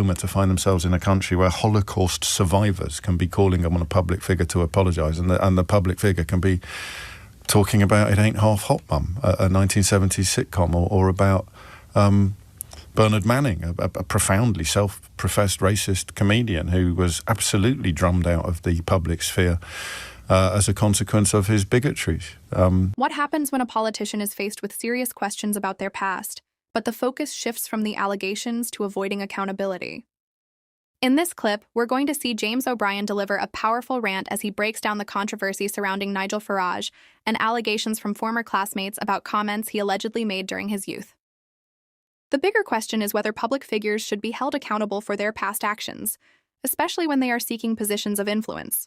to find themselves in a country where Holocaust survivors can be calling on a public figure to apologise, and the public figure can be talking about It Ain't Half Hot Mum, a 1970s sitcom, or about Bernard Manning, a profoundly self-professed racist comedian who was absolutely drummed out of the public sphere as a consequence of his bigotries. What happens when a politician is faced with serious questions about their past, but the focus shifts from the allegations to avoiding accountability? In this clip, we're going to see James O'Brien deliver a powerful rant as he breaks down the controversy surrounding Nigel Farage and allegations from former classmates about comments he allegedly made during his youth. The bigger question is whether public figures should be held accountable for their past actions, especially when they are seeking positions of influence.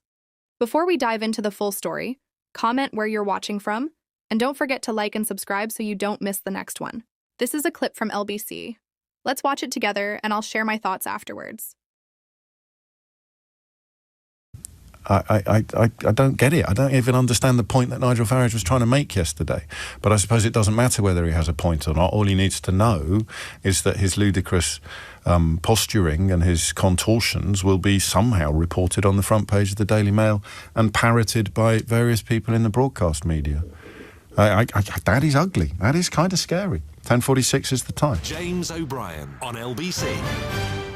Before we dive into the full story, comment where you're watching from, and don't forget to like and subscribe so you don't miss the next one. This is a clip from LBC. Let's watch it together, and I'll share my thoughts afterwards. I don't get it. I don't even understand the point that Nigel Farage was trying to make yesterday. But I suppose it doesn't matter whether he has a point or not. All he needs to know is that his ludicrous posturing and his contortions will be somehow reported on the front page of the Daily Mail and parroted by various people in the broadcast media. That is ugly. That is kind of scary. 10:46 is the time. James O'Brien on LBC.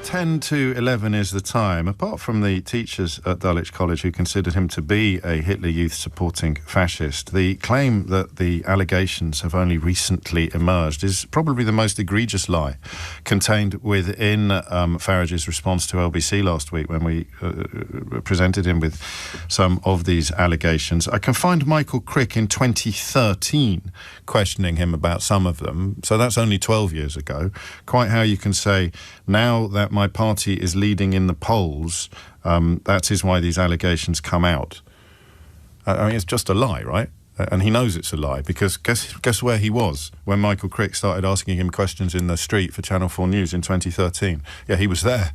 10 to 11 is the time. Apart from the teachers at Dulwich College who considered him to be a Hitler Youth supporting fascist, the claim that the allegations have only recently emerged is probably the most egregious lie contained within Farage's response to LBC last week when we presented him with some of these allegations. I can find Michael Crick in 2013 questioning him about some of them, so that's only 12 years ago. Quite how you can say, now that my party is leading in the polls, that is why these allegations come out. I mean, it's just a lie, right? And he knows it's a lie, because guess where he was when Michael Crick started asking him questions in the street for Channel 4 News in 2013? Yeah, he was there.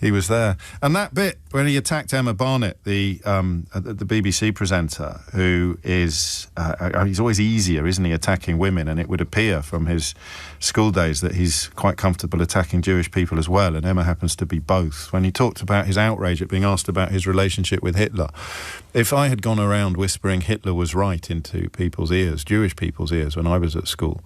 He was there. And that bit when he attacked Emma Barnett, the BBC presenter, who is, he's always easier, isn't he, attacking women, and it would appear from his school days that he's quite comfortable attacking Jewish people as well, and Emma happens to be both. When he talked about his outrage at being asked about his relationship with Hitler, if I had gone around whispering Hitler was right into people's ears, Jewish people's ears, when I was at school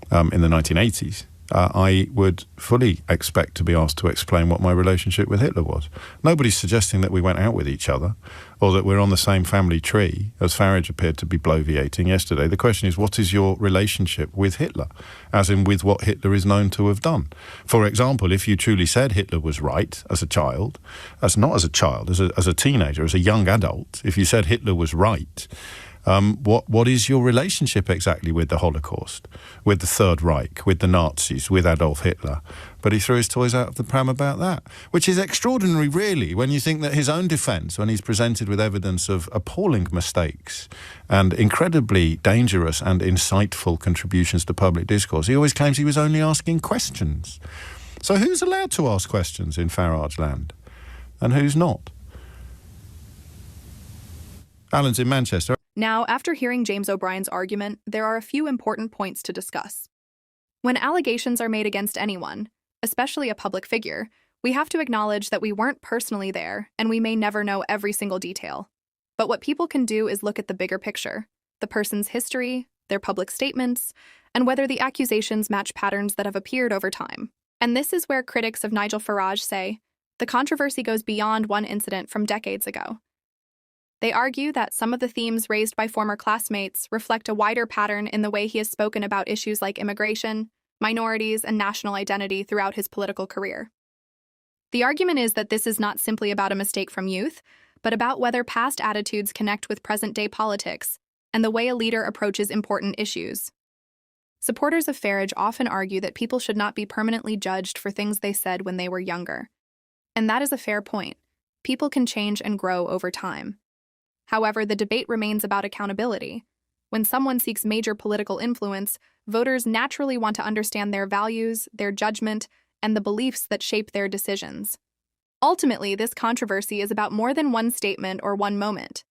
in the 1980s, I would fully expect to be asked to explain what my relationship with Hitler was. Nobody's suggesting that we went out with each other or that we're on the same family tree, as Farage appeared to be bloviating yesterday. The question is, what is your relationship with Hitler, as in with what Hitler is known to have done? For example, if you truly said Hitler was right as a child, as a teenager, as a young adult, if you said Hitler was right, what is your relationship exactly with the Holocaust, with the Third Reich, with the Nazis, with Adolf Hitler? But he threw his toys out of the pram about that, which is extraordinary, really, when you think that his own defence, when he's presented with evidence of appalling mistakes and incredibly dangerous and insightful contributions to public discourse, he always claims he was only asking questions. So who's allowed to ask questions in Farage land, and who's not? Alan's in Manchester. Now, after hearing James O'Brien's argument, there are a few important points to discuss. When allegations are made against anyone, especially a public figure, we have to acknowledge that we weren't personally there, and we may never know every single detail. But what people can do is look at the bigger picture, the person's history, their public statements, and whether the accusations match patterns that have appeared over time. And this is where critics of Nigel Farage say, the controversy goes beyond one incident from decades ago. They argue that some of the themes raised by former classmates reflect a wider pattern in the way he has spoken about issues like immigration, minorities, and national identity throughout his political career. The argument is that this is not simply about a mistake from youth, but about whether past attitudes connect with present-day politics and the way a leader approaches important issues. Supporters of Farage often argue that people should not be permanently judged for things they said when they were younger. And that is a fair point. People can change and grow over time. However, the debate remains about accountability. When someone seeks major political influence, voters naturally want to understand their values, their judgment, and the beliefs that shape their decisions. Ultimately, this controversy is about more than one statement or one moment.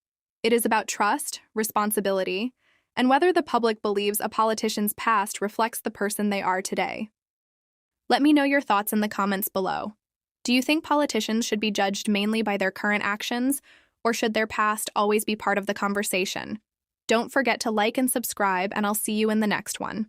It is about trust, responsibility, and whether the public believes a politician's past reflects the person they are today. Let me know your thoughts in the comments below. Do you think politicians should be judged mainly by their current actions, or should their past always be part of the conversation? Don't forget to like and subscribe, and I'll see you in the next one.